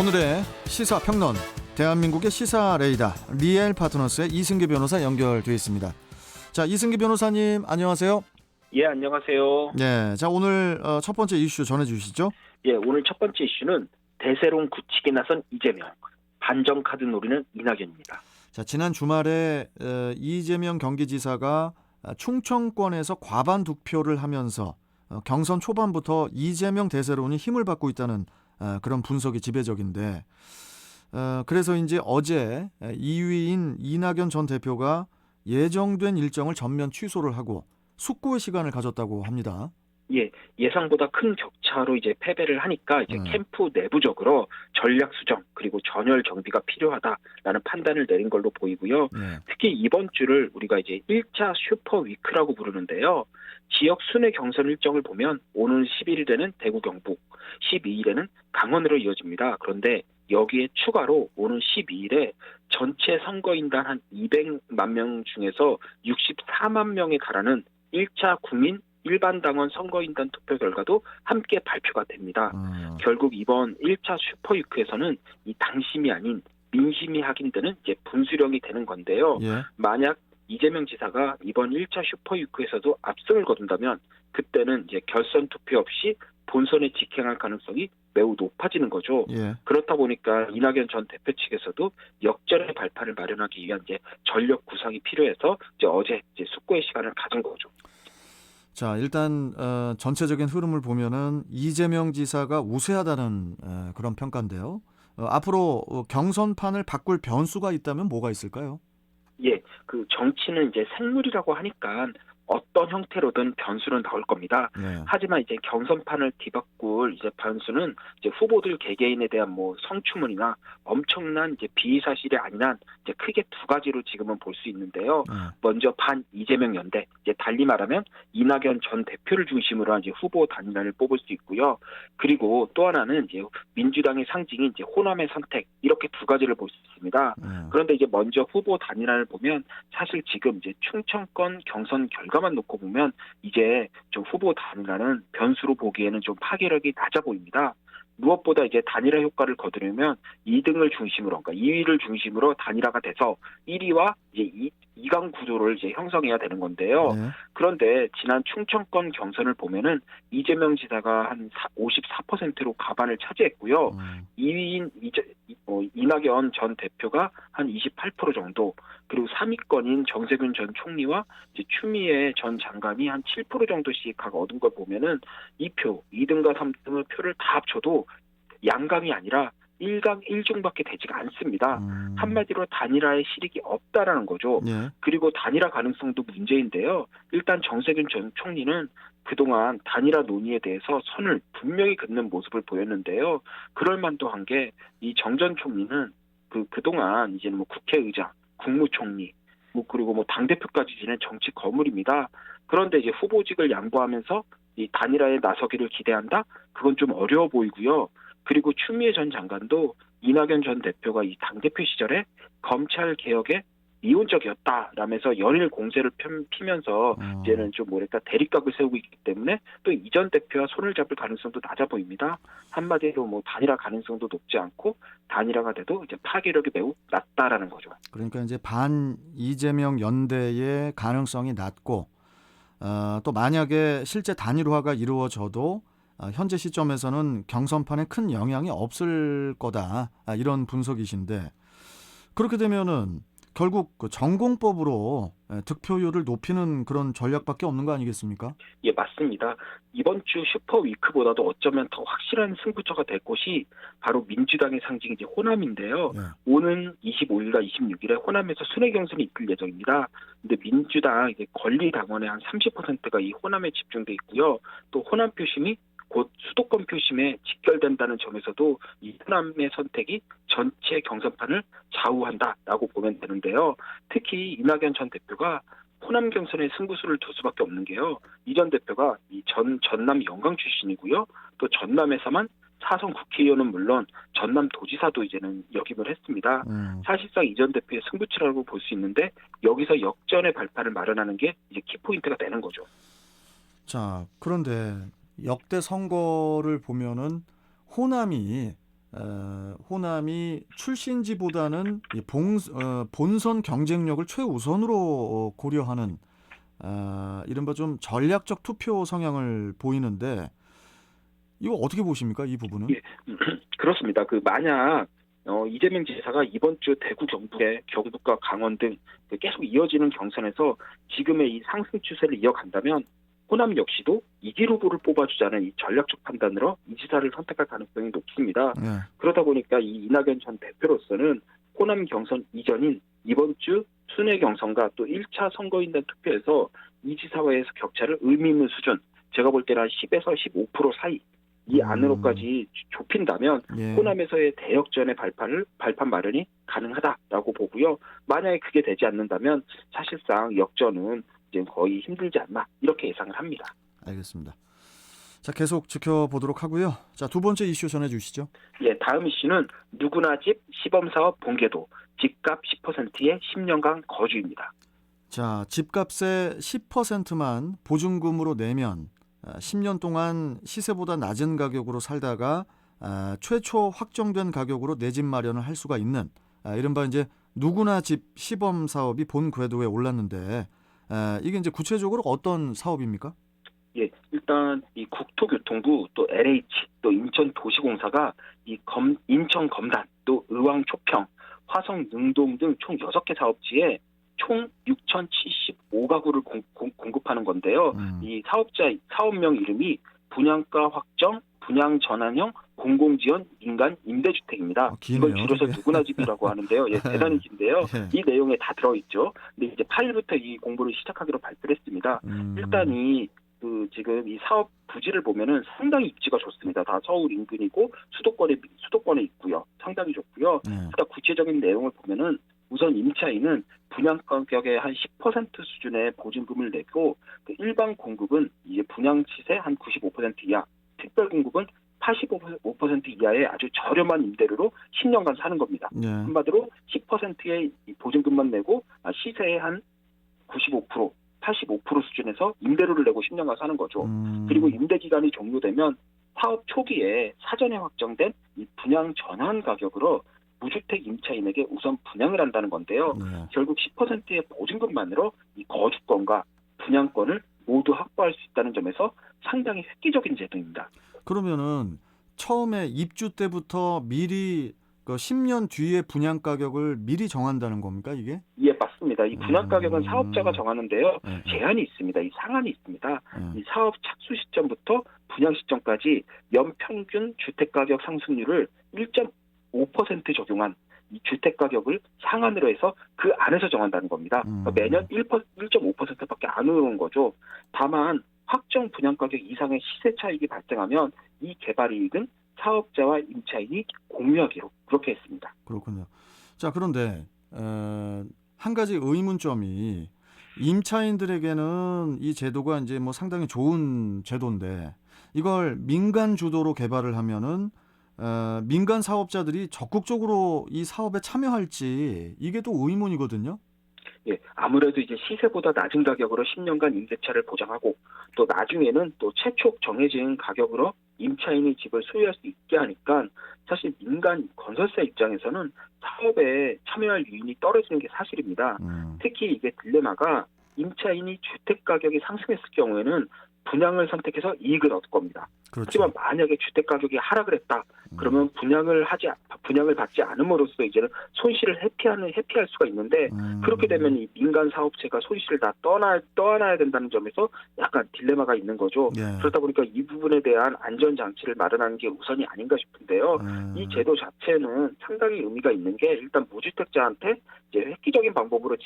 오늘의 시사평론, 대한민국의 시사 레이더 리엘 파트너스의 이승기 변호사 연결되어 있습니다. 자, 이승기 변호사님 안녕하세요. 예, 안녕하세요. 네, 자 오늘 첫 번째 이슈 전해주시죠. 예, 오늘 첫 번째 이슈는 대세론 굳히기 나선 이재명, 반정카드 노리는 이낙연입니다. 자, 지난 주말에 이재명 경기지사가 충청권에서 과반 득표를 하면서 경선 초반부터 이재명 대세론이 힘을 받고 있다는 그런 분석이 지배적인데, 그래서 이제 어제 2위인 이낙연 전 대표가 예정된 일정을 전면 취소를 하고 숙고의 시간을 가졌다고 합니다. 예, 예상보다 큰 격차로 이제 패배를 하니까 이제 캠프 내부적으로 전략 수정 그리고 전열 정비가 필요하다라는 판단을 내린 걸로 보이고요. 네. 특히 이번 주를 우리가 이제 1차 슈퍼 위크라고 부르는데요. 지역 순회 경선 일정을 보면 오는 11일에는 대구 경북, 12일에는 강원으로 이어집니다. 그런데 여기에 추가로 오는 12일에 전체 선거인단 한 200만 명 중에서 64만 명에 달하는 1차 국민 일반 당원 선거인단 투표 결과도 함께 발표가 됩니다. 결국 이번 1차 슈퍼위크에서는 이 당심이 아닌 민심이 확인되는 이제 분수령이 되는 건데요. 예. 만약 이재명 지사가 이번 1차 슈퍼위크에서도 압승을 거둔다면 그때는 이제 결선 투표 없이 본선에 직행할 가능성이 매우 높아지는 거죠. 예. 그렇다 보니까 이낙연 전 대표 측에서도 역전의 발판을 마련하기 위한 이제 전력 구상이 필요해서 이제 어제 이제 숙고의 시간을 가진 거죠. 자, 일단 전체적인 흐름을 보면은 이재명 지사가 우세하다는 그런 평가인데요. 앞으로 경선판을 바꿀 변수가 있다면 뭐가 있을까요? 예, 그 정치는 이제 생물이라고 하니까 어떤 형태로든 변수는 나올 겁니다. 네. 하지만 이제 경선판을 뒤바꿀 이제 변수는 이제 후보들 개개인에 대한 뭐 성추문이나 엄청난 이제 비의 사실이 아니란 이제 크게 두 가지로 지금은 볼 수 있는데요. 먼저 반 이재명 연대, 이제 달리 말하면 이낙연 전 대표를 중심으로 한 이제 후보 단일화를 뽑을 수 있고요. 그리고 또 하나는 이제 민주당의 상징인 이제 호남의 선택, 이렇게 두 가지를 볼 수 있습니다. 그런데 이제 먼저 후보 단일화를 보면 사실 지금 이제 충청권 경선 결과만 놓고 보면 이제 좀 후보 단일화는 변수로 보기에는 좀 파괴력이 낮아 보입니다. 무엇보다 이제 단일화 효과를 거두려면 2등을 중심으로, 그러니까 2위를 중심으로 단일화가 돼서 1위와 이제 2강 구도를 이제 형성해야 되는 건데요. 네. 그런데 지난 충청권 경선을 보면은 이재명 지사가 한 54%로 가반을 차지했고요. 2위인 이낙연 전 대표가 한 28% 정도, 그리고 3위권인 정세균 전 총리와 이제 추미애 전 장관이 한 7% 정도씩 각 얻은 걸 보면은 2표, 2등과 3등의 표를 다 합쳐도 양강이 아니라 1강 1중밖에 되지가 않습니다. 한마디로 단일화의 실익이 없다라는 거죠. 예. 그리고 단일화 가능성도 문제인데요. 일단 정세균 전 총리는 그동안 단일화 논의에 대해서 선을 분명히 긋는 모습을 보였는데요. 그럴 만도 한 게 이 정 전 총리는 그동안 이제는 뭐 국회의장, 국무총리, 뭐 그리고 뭐 당대표까지 지낸 정치 거물입니다. 그런데 이제 후보직을 양보하면서 이 단일화에 나서기를 기대한다? 그건 좀 어려워 보이고요. 그리고 추미애 전 장관도 이낙연 전 대표가 이 당대표 시절에 검찰 개혁에 미온적이었다라면서 연일 공세를 피면서 이제는 좀 뭐랄까 대립각을 세우고 있기 때문에 또 이 전 대표와 손을 잡을 가능성도 낮아 보입니다. 한마디로 뭐 단일화 가능성도 높지 않고 단일화가 돼도 이제 파괴력이 매우 낮다라는 거죠. 그러니까 이제 반 이재명 연대의 가능성이 낮고, 또 만약에 실제 단일화가 이루어져도 현재 시점에서는 경선판에 큰 영향이 없을 거다, 이런 분석이신데, 그렇게 되면은 결국 그 전공법으로 득표율을 높이는 그런 전략밖에 없는 거 아니겠습니까? 예, 맞습니다. 이번 주 슈퍼 위크보다도 어쩌면 더 확실한 승부처가 될 곳이 바로 민주당의 상징 이제 호남인데요. 네. 오는 25일과 26일에 호남에서 순회 경선이 이끌 예정입니다. 근데 민주당 이제 권리 당원의 한 30%가 이 호남에 집중돼 있고요. 또 호남 표심이 곧 수도권 표심에 직결된다는 점에서도 이 호남의 선택이 전체 경선판을 좌우한다라고 보면 되는데요. 특히 이낙연 전 대표가 호남 경선에 승부수를 둘 수밖에 없는 게요. 이 전 대표가 이 전남 영광 출신이고요. 또 전남에서만 사선 국회의원은 물론 전남 도지사도 이제는 역임을 했습니다. 사실상 이 전 대표의 승부처라고 볼 수 있는데 여기서 역전의 발판을 마련하는 게 이제 키포인트가 되는 거죠. 자, 그런데 역대 선거를 보면은 호남이 호남이 출신지보다는 이 본선 경쟁력을 최우선으로 고려하는 이른바 좀 전략적 투표 성향을 보이는데 이거 어떻게 보십니까? 이 부분은? 예, 그렇습니다. 만약 이재명 지사가 이번 주 대구 경북과 강원 등 계속 이어지는 경선에서 지금의 이 상승 추세를 이어간다면 호남 역시도 이길 후보를 뽑아주자는 이 전략적 판단으로 이 지사를 선택할 가능성이 높습니다. 네. 그러다 보니까 이 이낙연 전 대표로서는 호남 경선 이전인 이번 주 순회 경선과 또 1차 선거인단 투표에서 이 지사와의 격차를 의미 있는 수준, 제가 볼 때는 한 10에서 15% 사이 이 안으로까지 좁힌다면 예. 호남에서의 대역전의 발판 마련이 가능하다라고 보고요. 만약에 그게 되지 않는다면 사실상 역전은 이제 거의 힘들지 않나 이렇게 예상을 합니다. 알겠습니다. 자, 계속 지켜보도록 하고요. 자, 두 번째 이슈 전해주시죠. 예, 다음 이슈는 누구나 집 시범사업 본궤도 집값 10%의 10년간 거주입니다. 자, 집값의 10%만 보증금으로 내면 10년 동안 시세보다 낮은 가격으로 살다가 최초 확정된 가격으로 내 집 마련을 할 수가 있는 이른바 이제 누구나 집 시범 사업이 본 궤도에 올랐는데 이게 이제 구체적으로 어떤 사업입니까? 예, 일단 이 국토교통부 또 LH 또 인천도시공사가 인천 검단 또 의왕 초평 화성 능동 등 총 6개 사업지에 총 6,075가구를 공급하는 건데요. 이 사업명 이름이 분양가 확정, 분양 전환형 공공지원 민간 임대주택입니다. 기네요, 이걸 줄여서 이게. 누구나 집이라고 하는데요. 예, 대단히 긴데요. 예. 이 내용에 다 들어있죠. 근데 이제 8일부터 이 공부를 시작하기로 발표를 했습니다. 일단 지금 이 사업 부지를 보면은 상당히 입지가 좋습니다. 다 서울 인근이고 수도권에 있고요. 상당히 좋고요. 그러다 구체적인 내용을 보면은 우선 임차인은 분양 가격의 한 10% 수준의 보증금을 내고 일반 공급은 이제 분양 시세 한 95% 이하, 특별 공급은 85% 이하의 아주 저렴한 임대료로 10년간 사는 겁니다. 한마디로 10%의 보증금만 내고 시세의 한 95%, 85% 수준에서 임대료를 내고 10년간 사는 거죠. 그리고 임대 기간이 종료되면 사업 초기에 사전에 확정된 이 분양 전환 가격으로 무주택 임차인에게 우선 분양을 한다는 건데요. 결국 10%의 보증금만으로 이 거주권과 분양권을 모두 확보할 수 있다는 점에서 상당히 획기적인 제도입니다. 그러면은 처음에 입주 때부터 미리 그 10년 뒤에 분양 가격을 미리 정한다는 겁니까, 이게? 예, 맞습니다. 이 분양 가격은 사업자가 정하는데요. 제한이 있습니다. 이 상한이 있습니다. 이 사업 착수 시점부터 분양 시점까지 연평균 주택가격 상승률을 1.5% 적용한 이 주택가격을 상한으로 해서 그 안에서 정한다는 겁니다. 그러니까 매년 1.5%밖에 안 오르는 거죠. 다만 확정 분양가격 이상의 시세 차익이 발생하면 이 개발이익은 사업자와 임차인이 공유하기로 그렇게 했습니다. 그렇군요. 자, 그런데 한 가지 의문점이 임차인들에게는 이 제도가 이제 뭐 상당히 좋은 제도인데 이걸 민간 주도로 개발을 하면은 민간 사업자들이 적극적으로 이 사업에 참여할지 이게 또 의문이거든요. 예, 아무래도 이제 시세보다 낮은 가격으로 10년간 임대차를 보장하고 또 나중에는 또 최초 정해진 가격으로 임차인이 집을 소유할 수 있게 하니까 사실 민간 건설사 입장에서는 사업에 참여할 유인이 떨어지는 게 사실입니다. 특히 이게 딜레마가 임차인이 주택 가격이 상승했을 경우에는 분양을 선택해서 이익을 얻을 겁니다. 그렇죠. 하지만 만약에 주택 가격이 하락을 했다. 그러면 분양을 받지 않음으로써 이제는 손실을 회피할 수가 있는데 그렇게 되면 이 민간 사업체가 손실을 다 떠안아야 된다는 점에서 약간 딜레마가 있는 거죠. 그러다 보니까 이 부분에 대한 안전 장치를 마련하는 게 우선이 아닌가 싶은데요. 이 제도 자체는 상당히 의미가 있는 게 일단 무주택자한테 이제 획기적인 방법으로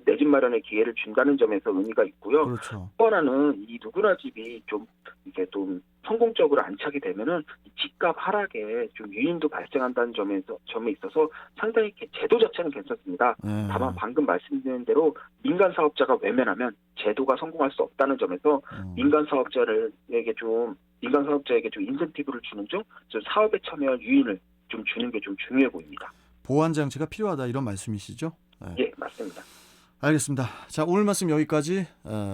내 집 마련의 기회를 준다는 점에서 의미가 있고요. 그렇죠. 또 하나는 이 누구나 집이 좀 성공적으로 안착이 되면은 집값 하락에 좀 유인도 발생한다는 점에 있어서 상당히 제도 자체는 괜찮습니다. 다만 방금 말씀드린 대로 민간 사업자가 외면하면 제도가 성공할 수 없다는 점에서 민간 사업자에게 좀 인센티브를 주는 좀 사업에 참여할 유인을 좀 주는 게 좀 중요해 보입니다. 보완 장치가 필요하다 이런 말씀이시죠? 예, 맞습니다. 알겠습니다. 자, 오늘 말씀 여기까지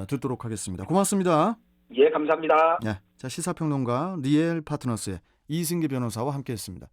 듣도록 하겠습니다. 고맙습니다. 예, 감사합니다. 자, 시사평론가 리엘 파트너스의 이승기 변호사와 함께했습니다.